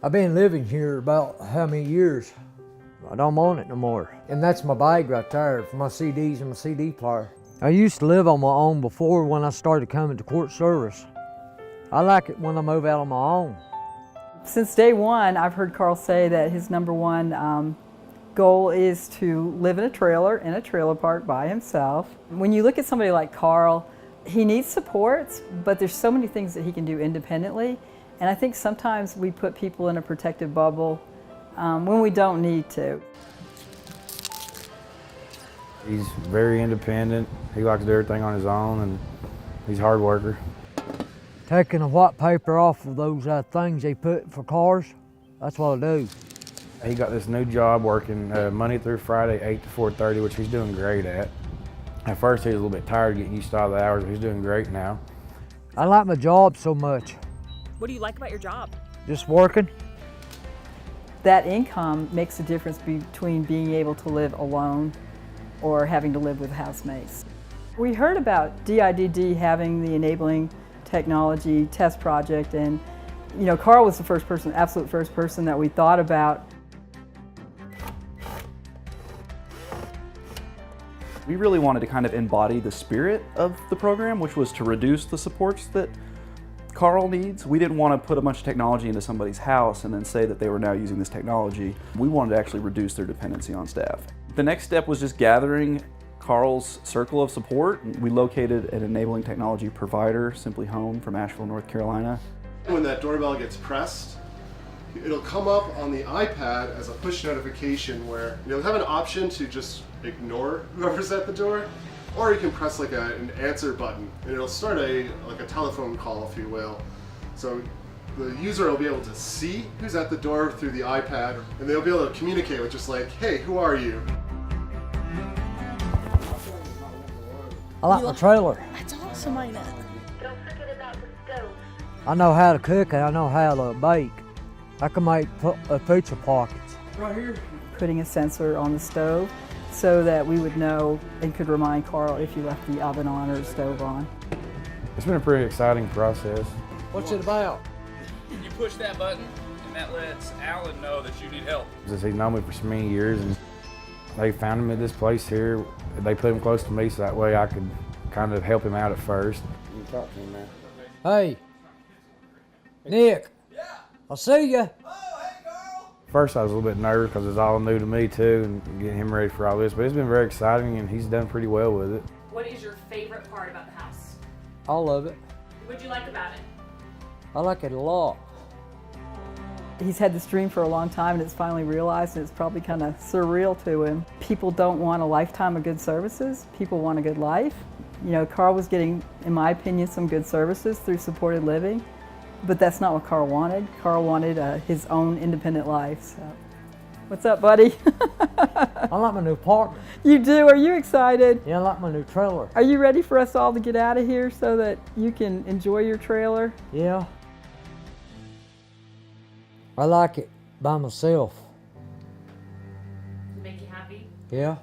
I've been living here about how many years? I don't want it no more. And that's my bag right there for my CDs and my CD player. I used to live on my own before when I started coming to court service. I like it when I move out on my own. Since day one, I've heard Carl say that his number one goal is to live in a trailer park by himself. When you look at somebody like Carl, he needs supports, but there's so many things that he can do independently. And I think sometimes we put people in a protective bubble when we don't need to. He's very independent. He likes to do everything on his own, and he's a hard worker. Taking the white paper off of those things they put for cars, that's what I do. He got this new job working Monday through Friday, 8 to 4:30, which he's doing great at. At first he was a little bit tired getting used to all the hours, but he's doing great now. I like my job so much. What do you like about your job? Just working. That income makes a difference between being able to live alone or having to live with housemates. We heard about DIDD having the enabling technology test project, and you know, Carl was the first person, absolute first person that we thought about. We really wanted to kind of embody the spirit of the program, which was to reduce the supports that Carl needs. We didn't want to put a bunch of technology into somebody's house and then say that they were now using this technology. We wanted to actually reduce their dependency on staff. The next step was just gathering Carl's circle of support. We located an enabling technology provider, SimplyHome, from Asheville, North Carolina. When that doorbell gets pressed, it'll come up on the iPad as a push notification where you'll have an option to just ignore whoever's at the door, or you can press like an answer button and it'll start like a telephone call, if you will. So the user will be able to see who's at the door through the iPad, and they'll be able to communicate with just like, hey, who are you? I like my trailer. That's awesome, ain't it? Don't forget about the stove. I know how to cook and I know how to bake. I can make pizza pockets. Right here. Putting a sensor on the stove so that we would know and could remind Carl if you left the oven on or the stove on. It's been a pretty exciting process. What's it about? You push that button, and that lets Alan know that you need help. He's known me for so many years, and they found him at this place here. They put him close to me so that way I could kind of help him out at first. You can talk to him now. Hey, Nick. Yeah. I'll see ya. Oh, hey, Carl. First I was a little bit nervous because it's all new to me too, and getting him ready for all this, but it's been very exciting and he's done pretty well with it. What is your favorite part about the house? All of it. What do you like about it? I like it a lot. He's had this dream for a long time and it's finally realized, and it's probably kind of surreal to him. People don't want a lifetime of good services. People want a good life. You know, Carl was getting, in my opinion, some good services through supported living, but that's not what Carl wanted. Carl wanted his own independent life. So. What's up, buddy? I like my new apartment. You do? Are you excited? Yeah, I like my new trailer. Are you ready for us all to get out of here so that you can enjoy your trailer? Yeah. I like it by myself. Does it make you happy? Yeah.